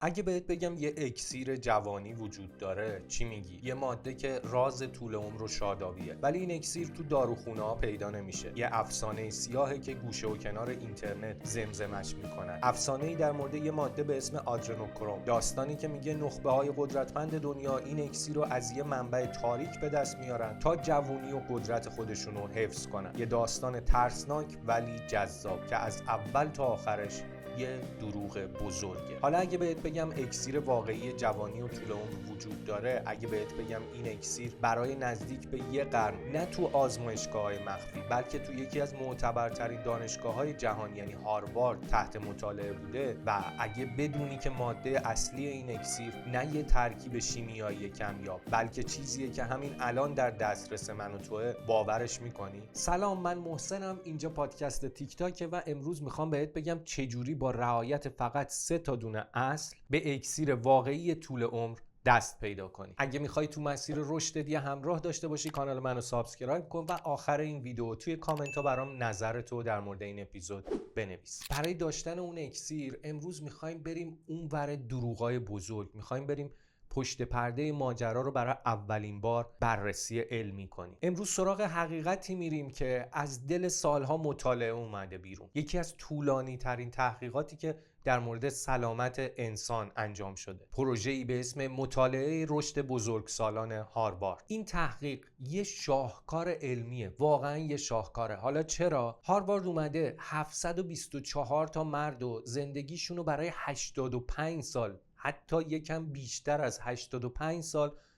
اگه بهت بگم یه اکسیر جوانی وجود داره چی میگی؟ یه ماده که راز طول عمر و شادابیه، ولی این اکسیر تو داروخونه ها پیدا نمیشه. یه افسانه سیاهه که گوشه و کنار اینترنت زمزمش میکنن. افسانه‌ای در مورد یه ماده به اسم آدرنوکروم، داستانی که میگه نخبه های قدرتمند دنیا این اکسیر رو از یه منبع تاریک به دست میارن تا جوونی و قدرت خودشون رو حفظ کنن. یه داستان ترسناک ولی جذاب که از اول تا آخرش یه دروغ بزرگه. حالا اگه بهت بگم اکسیر واقعی جوانی و طول عمر وجود داره، اگه بهت بگم این اکسیر برای نزدیک به یه قرن نه تو آزمایشگاه‌های مخفی بلکه تو یکی از معتبرترین دانشگاه‌های جهان یعنی هاروارد تحت مطالعه بوده، و اگه بدونی که ماده اصلی این اکسیر نه یه ترکیب شیمیایی کمیاب بلکه چیزیه که همین الان در دسترس من و توه، باورش میکنی؟ سلام، من محسنم، اینجا پادکست تیک تاکه و امروز میخوام بهت بگم چجوری با رعایت فقط 3 تا دونه اصل به اکسیر واقعی طول عمر دست پیدا کنی. اگه میخوای تو مسیر رشدت یه همراه داشته باشی، کانال منو سابسکرایب کن و آخر این ویدیو توی کامنت ها برام نظرتو در مورد این اپیزود بنویس. برای داشتن اون اکسیر امروز میخوایم بریم اونور دروغای بزرگ، میخوایم بریم پشت پرده ماجرا رو برای اولین بار بررسی علمی کنیم. امروز سراغ حقیقتی میریم که از دل سالها مطالعه اومده بیرون. یکی از طولانی ترین تحقیقاتی که در مورد سلامت انسان انجام شده، پروژه‌ای به اسم مطالعه رشد بزرگسالان هاروارد. این تحقیق یه شاهکار علمیه، واقعا یه شاهکاره. حالا چرا؟ هاروارد اومده 724 تا مرد و زندگیشون رو برای 85 سال، حتی یکم بیشتر از 85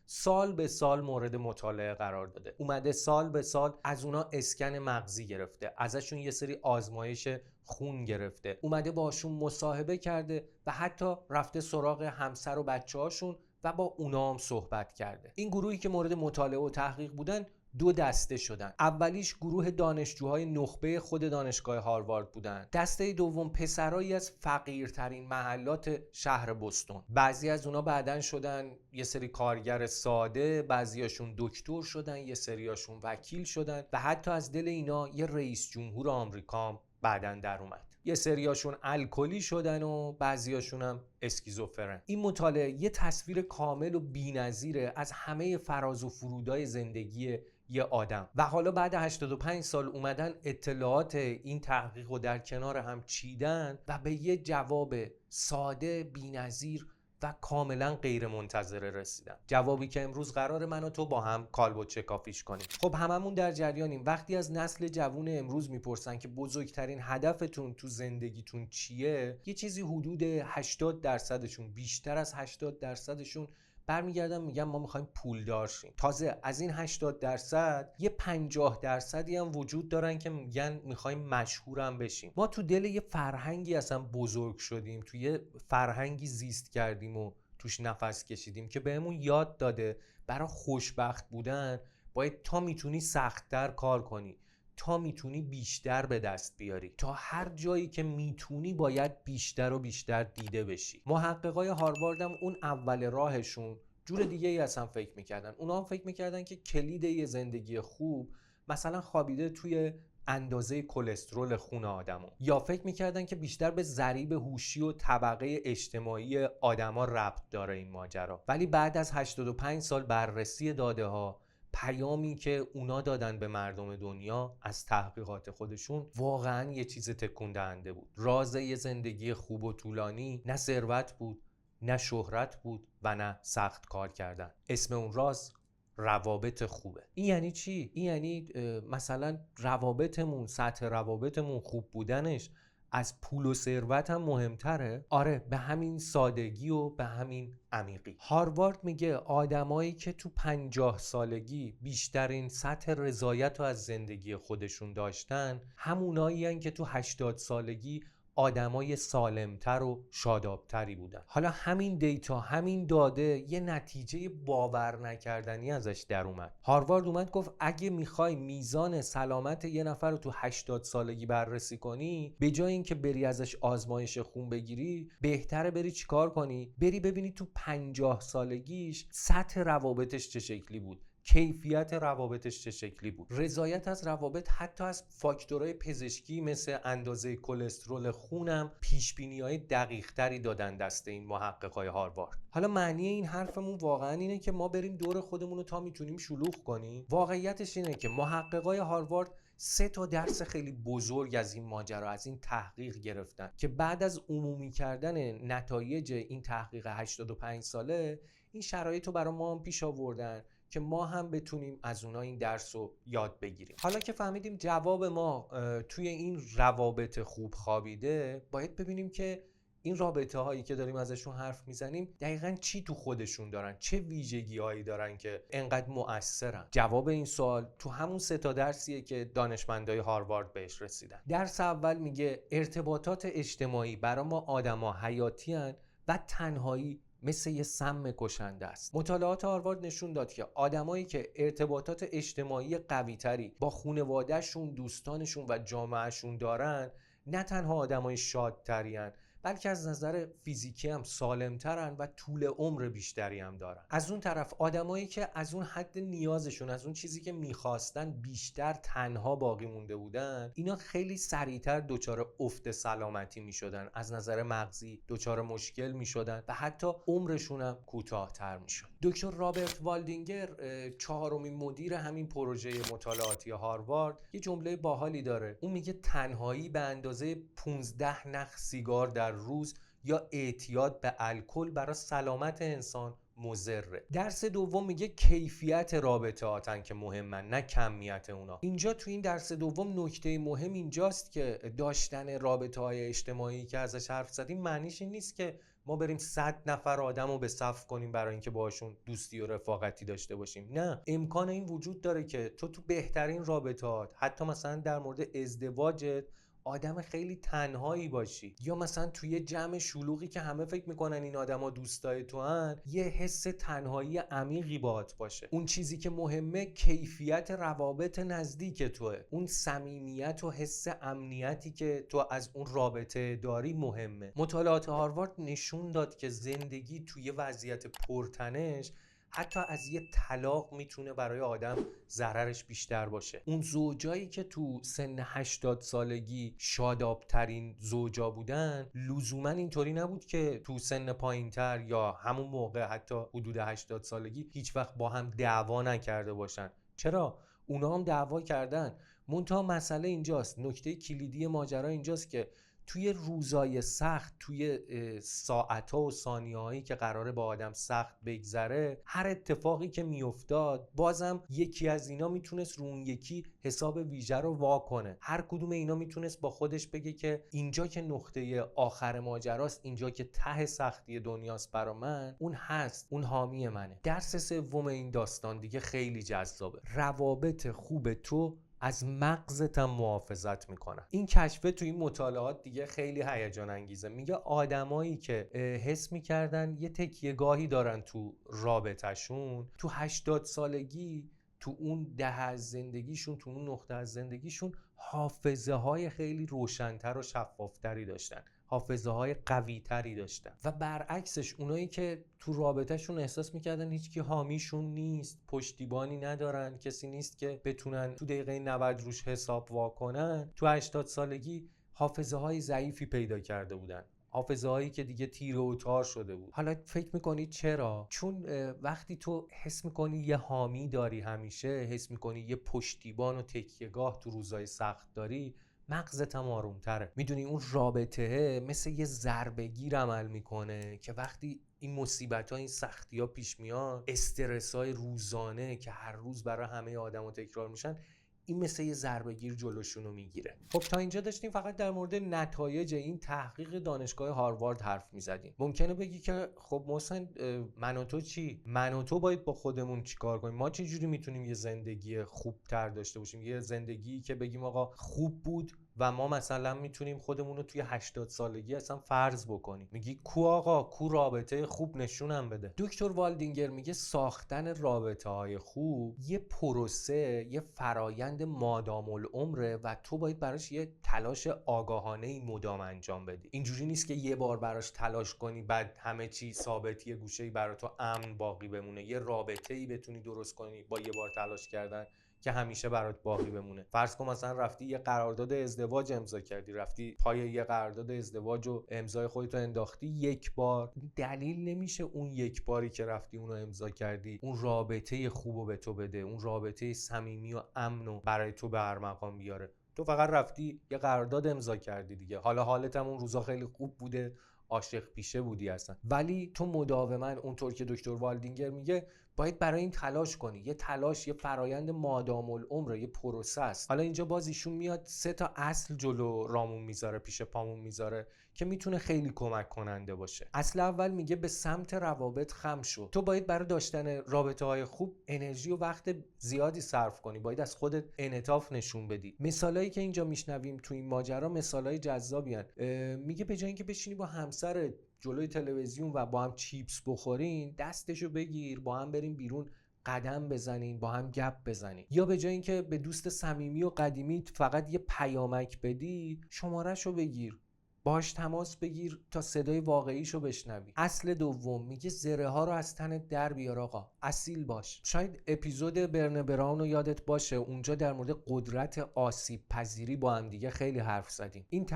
سال به سال مورد مطالعه قرار داده. اومده سال به سال از اونا اسکن مغزی گرفته، ازشون یه سری آزمایش خون گرفته، اومده باشون مصاحبه کرده و حتی رفته سراغ همسر و بچه‌هاشون و با اونا هم صحبت کرده. این گروهی که مورد مطالعه و تحقیق بودن دو دسته شدن. اولیش گروه دانشجوهای نخبه خود دانشگاه هاروارد بودن. دسته دوم پسرایی از فقیرترین محلات شهر بوستون. بعضی از اونا بعدن شدن یه سری کارگر ساده، بعضیاشون دکتر شدن، یه سریاشون وکیل شدن و حتی از دل اینا یه رئیس جمهور آمریکا بعدن در اومد. یه سریاشون الکلی شدن و بعضیاشون هم اسکیزوفرن. این مطالعه یه تصویر کامل و بی‌نظیره از همه فراز و فرودای زندگی یه آدم. و حالا بعد 85 سال اومدن اطلاعات این تحقیق رو در کنار هم چیدن و به یه جواب ساده، بی‌نظیر و کاملا غیر منتظره رسیدن. جوابی که امروز قرار من و تو با هم کالبد کافیش کنیم. خب هممون در جریانیم. وقتی از نسل جوون امروز میپرسن که بزرگترین هدفتون تو زندگیتون چیه، یه چیزی حدود 80%شون، بیشتر از 80%شون برمیگردن میگن ما میخوایم پولدار شیم. تازه از این 80% یه 50%ی هم وجود دارن که میگن میخوایم مشهورم بشیم. ما تو دل یه فرهنگی اصلا بزرگ شدیم، تو یه فرهنگی زیست کردیم و توش نفس کشیدیم که بهمون یاد داده برای خوشبخت بودن باید تا میتونی سخت‌تر کار کنی، تا میتونی بیشتر به دست بیاری، تا هر جایی که میتونی باید بیشتر و بیشتر دیده بشی. محققای هاروارد هم اون اول راهشون جور دیگه ای اصلا فکر میکردن. اونا هم فکر میکردن که کلید یه زندگی خوب مثلا خوابیده توی اندازه کلسترول خون آدمو، یا فکر میکردن که بیشتر به ضریب هوشی و طبقه اجتماعی آدما ربط داره این ماجرا. ولی بعد از 85 سال بررسی داده ها، پیامی که اونا دادن به مردم دنیا از تحقیقات خودشون واقعا یه چیز تکون دهنده بود. راز یه زندگی خوب و طولانی نه ثروت بود، نه شهرت بود و نه سخت کار کردن. اسم اون راز روابط خوبه. این یعنی چی؟ این یعنی مثلا روابطمون، سطح روابطمون خوب بودنش از پول و ثروت هم مهمتره؟ آره، به همین سادگی و به همین عمیقی. هاروارد میگه آدمایی که تو 50 سالگی بیشترین سطح رضایت رو از زندگی خودشون داشتن همونایی هن که تو 80 سالگی آدمای سالمتر و شادابتری بودن. حالا همین دیتا، همین داده یه نتیجه باور نکردنی ازش در اومد. هاروارد اومد گفت اگه میخوای میزان سلامت یه نفر رو تو 80 سالگی بررسی کنی، به جای اینکه بری ازش آزمایش خون بگیری، بهتره بری چیکار کنی؟ بری ببینی تو 50 سالگیش سطح روابطش چه شکلی بود، کیفیت روابطش چه شکلی بود. رضایت از روابط حتی از فاکتورهای پزشکی مثل اندازه کلسترول خونم پیش‌بینی‌های دقیق‌تری دادن دست این محققای هاروارد. حالا معنی این حرفمون واقعا اینه که ما بریم دور خودمون رو تا میتونیم شلوغ کنیم؟ واقعیتش اینه که محققای هاروارد 3 تا درس خیلی بزرگ از این ماجرا، از این تحقیق گرفتن که بعد از عمومی کردن نتایج این تحقیق 85 ساله این شرایط رو برای ما هم پیش آوردن که ما هم بتونیم از اونا این درس رو یاد بگیریم. حالا که فهمیدیم جواب ما توی این روابط خوب خوابیده، باید ببینیم که این رابطه هایی که داریم ازشون حرف میزنیم دقیقاً چی تو خودشون دارن، چه ویژگی هایی دارن که انقدر مؤثرن. جواب این سوال تو همون 3 تا درسیه که دانشمندای هاروارد بهش رسیدن. درس اول میگه ارتباطات اجتماعی برای ما آدما حیاتی ان و تنهایی مثل یه سم کشنده است. مطالعات هاروارد نشون داد که آدمایی که ارتباطات اجتماعی قوی‌تری با خانواده‌شون، دوستانشون و جامعهشون دارن، نه تنها آدمای شادترین، بلکه از نظر فیزیکی هم سالمترن و طول عمر بیشتری هم دارن. از اون طرف آدمایی که از اون حد نیازشون، از اون چیزی که میخواستن بیشتر تنها باقی مونده بودن، اینا خیلی سریعتر دچار افت سلامتی میشدن، از نظر مغزی دچار مشکل میشدن و حتی عمرشون هم کوتاه‌تر میشد. دکتر رابرت والدینگر، 4مین مدیر همین پروژه مطالعاتی هاروارد، یه جمله باحالی داره. اون میگه تنهایی به اندازه 15 نخ سیگار در روز یا اعتیاد به الکل برای سلامت انسان مضره. درس دوم میگه کیفیت رابطه‌هاتن که مهمن، نه کمیت اونا. اینجا تو این درس دوم نکته مهم اینجاست که داشتن رابطه‌های اجتماعی که ازش حرف زدیم معنیش این نیست که ما بریم 100 نفر آدم رو به صف کنیم برای اینکه باهاشون دوستی و رفاقتی داشته باشیم. نه، امکان این وجود داره که تو بهترین رابطه‌هات، حتی مثلا در مورد ازدواجت، آدم خیلی تنهایی باشی، یا مثلا توی جمع شلوغی که همه فکر میکنن این آدما دوستای تو هن، یه حس تنهایی عمیقی باهات باشه. اون چیزی که مهمه کیفیت روابط نزدیک توه، اون صمیمیت و حس امنیتی که تو از اون رابطه داری مهمه. مطالعات هاروارد نشون داد که زندگی توی وضعیت پرتنش حتی از یه طلاق میتونه برای آدم ضررش بیشتر باشه. اون زوجایی که تو سن 80 سالگی شادابترین زوجا بودن، لزوما اینطوری نبود که تو سن پایینتر یا همون موقع حتی حدود 80 سالگی هیچ وقت با هم دعوا نکرده باشن. چرا؟ اونا هم دعوا کردن. منتها مسئله اینجاست، نکته کلیدی ماجرا اینجاست که توی روزای سخت، توی ساعت‌ها و ثانیه‌هایی که قراره با آدم سخت بگذره، هر اتفاقی که میافتاد بازم یکی از اینا میتونست رو اون یکی حساب ویژه رو وا کنه. هر کدوم اینا میتونست با خودش بگه که اینجا که نقطه آخر ماجراست، اینجا که ته سختی دنیاست برا من، اون هست، اون حامی منه. درس سوم این داستان دیگه خیلی جذابه. روابط خوب تو از مغزت هم محافظت میکنن. این کشفه توی این مطالعات دیگه خیلی هیجان انگیزه. میگه آدمایی که حس میکردن یه تکیهگاهی دارن تو رابطهشون، تو 80 سالگی، تو اون ده از زندگیشون، تو اون نقطه از زندگیشون، حافظه های خیلی روشن‌تر و شفافتری داشتن، حافظه های قوی تری داشتن. و برعکسش اونایی که تو رابطهشون احساس میکردن هیچکی حامیشون نیست، پشتیبانی ندارن، کسی نیست که بتونن تو دقیقه 90 روش حساب واکنن، تو 80 سالگی حافظه های ضعیفی پیدا کرده بودن، حافظه هایی که دیگه تیره و تار شده بود. حالا فکر میکنی چرا؟ چون وقتی تو حس میکنی یه حامی داری، همیشه حس میکنی یه پشتیبان و تکیهگاه تو روزای سخت داری، مغزت هم آرومتره. میدونی اون رابطه مثل یه ضربه‌گیر عمل میکنه که وقتی این مصیبت‌ها، این سختی‌ها پیش میان، استرس‌های روزانه که هر روز برای همه آدم‌ها تکرار میشن، این مثل یه ضربه‌گیر جلوشونو میگیره. خب تا اینجا داشتیم فقط در مورد نتایج این تحقیق دانشگاه هاروارد حرف میزدیم. ممکنه بگی که خب محسن، من و تو چی؟ من و تو باید با خودمون چیکار کنیم؟ ما چه جوری میتونیم یه زندگی خوبتر داشته باشیم؟ یه زندگی که بگیم آقا خوب بود، و ما مثلا میتونیم خودمون رو توی 80 سالگی اصلا فرض بکنیم. میگی کو آقا، کو رابطه خوب نشونم بده. دکتر والدینگر میگه ساختن رابطه های خوب یه پروسه، یه فرایند مادام العمره و تو باید براش یه تلاش آگاهانه ای مدام انجام بدی. اینجوری نیست که یه بار براش تلاش کنی بعد همه چی ثابت، یه گوشه‌ای برای تو امن باقی بمونه، یه رابطه‌ای بتونی درست کنی با یه بار تلاش کردن که همیشه برات باقی بمونه. فرض کن مثلا رفتی یه قرارداد ازدواج امضا کردی، رفتی پای یه قرارداد ازدواج و امضای خودتو انداختی یک بار، دلیل نمیشه اون یک باری که رفتی اونو امضا کردی اون رابطه خوبو به تو بده، اون رابطه صمیمی و امنو برای تو به هر مقام بیاره. تو فقط رفتی یه قرارداد امضا کردی دیگه، حالا حالت هم اون روزا خیلی خوب بوده، عاشق پیشه بودی اصلا، ولی تو مداوما اونطور که دکتر والدینگر میگه باید برای این تلاش کنی. یه تلاش، یه فرایند مادام العمر، یه پروسه است. حالا اینجا باز ایشون میاد 3 تا اصل جلو رامون میذاره، پیش پامون میذاره که میتونه خیلی کمک کننده باشه. اصل اول میگه به سمت روابط خم شو. تو باید برای داشتن رابطه های خوب انرژی و وقت زیادی صرف کنی، باید از خودت انعطاف نشون بدی. مثالایی که اینجا میشنویم تو این ماجرا مثالای جذابی ان. میگه به جای اینکه بشینی با همسرت جلوی تلویزیون و با هم چیپس بخورین، دستشو بگیر با هم بریم بیرون قدم بزنین، با هم گپ بزنین. یا به جای اینکه به دوست صمیمی و قدیمیت فقط یه پیامک بدی، شمارهشو بگیر، باش تماس بگیر تا صدای واقعیشو بشنوی. اصل دوم میگه زره ها رو از تنت در بیار آقا، اصیل باش. شاید اپیزود برنه براون رو یادت باشه، اونجا در مورد قدرت آسیب پذیری با هم دیگه خیلی حرف زدیم. این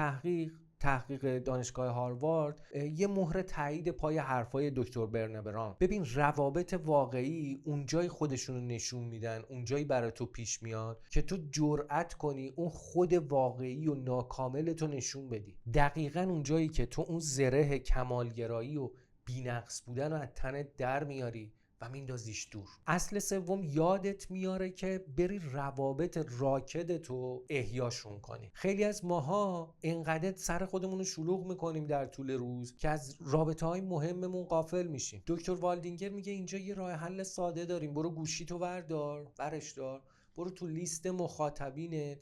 تحقیق دانشگاه هاروارد یه مهر تایید پای حرفای دکتر برنه براون. ببین روابط واقعی اونجای خودشونو نشون میدن، اونجایی برای تو پیش میاد که تو جرأت کنی اون خود واقعی و ناکامل تو نشون بدی. دقیقاً اونجایی که تو اون زره کمالگرایی و بی‌نقص بودن رو از تنت در میاری و میندازیش دور. اصل سوم یادت میاره که بری روابط راکدتو احیاشون کنی. خیلی از ماها اینقدر سر خودمون رو شلوغ میکنیم در طول روز که از رابطه های مهممون غافل میشیم. دکتر والدینگر میگه اینجا یه راه حل ساده داریم. برو گوشیتو برش دار، برو تو لیست مخاطبینت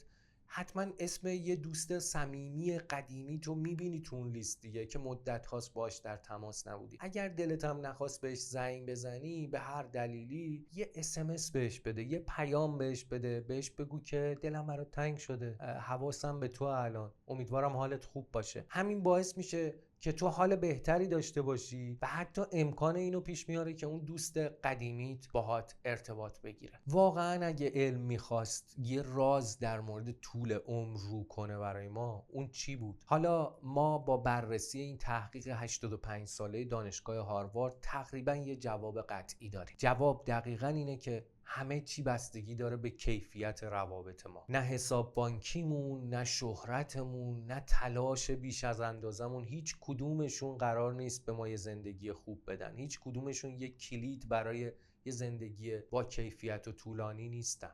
حتما اسم یه دوست صمیمی قدیمی تو میبینی تو اون لیست دیگه که مدت هاست باش در تماس نبودی. اگر دلت هم نخواست بهش زنگ بزنی به هر دلیلی، یه SMS بهش بده، یه پیام بهش بده، بهش بگو که دلم برات تنگ شده، حواسم به تو الان، امیدوارم حالت خوب باشه. همین باعث میشه که تو حال بهتری داشته باشی و حتی امکان اینو پیش میاره که اون دوست قدیمیت باهات ارتباط بگیره. واقعا اگه علم میخواست یه راز در مورد طول عمر رو کنه برای ما، اون چی بود؟ حالا ما با بررسی این تحقیق 85 ساله دانشگاه هاروارد تقریبا یه جواب قطعی داریم. جواب دقیقاً اینه که همه چی بستگی داره به کیفیت روابط ما. نه حساب بانکیمون، نه شهرتمون، نه تلاش بیش از اندازمون، هیچ کدومشون قرار نیست به ما یه زندگی خوب بدن. هیچ کدومشون یه کلید برای یه زندگی با کیفیت و طولانی نیستن.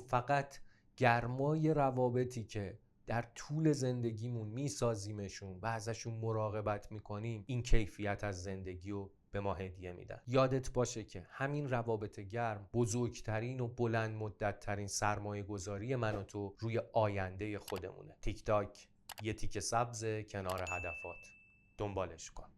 فقط گرمای روابطی که در طول زندگیمون میسازیمشون و ازشون مراقبت میکنیم، این کیفیت از زندگی رو به ما هدیه میدن. یادت باشه که همین روابط گرم بزرگترین و بلند مدت ترین سرمایه گذاری من و تو روی آینده خودمونه. تیک تاک، یه تیک سبز کنار هدفات، دنبالش کن.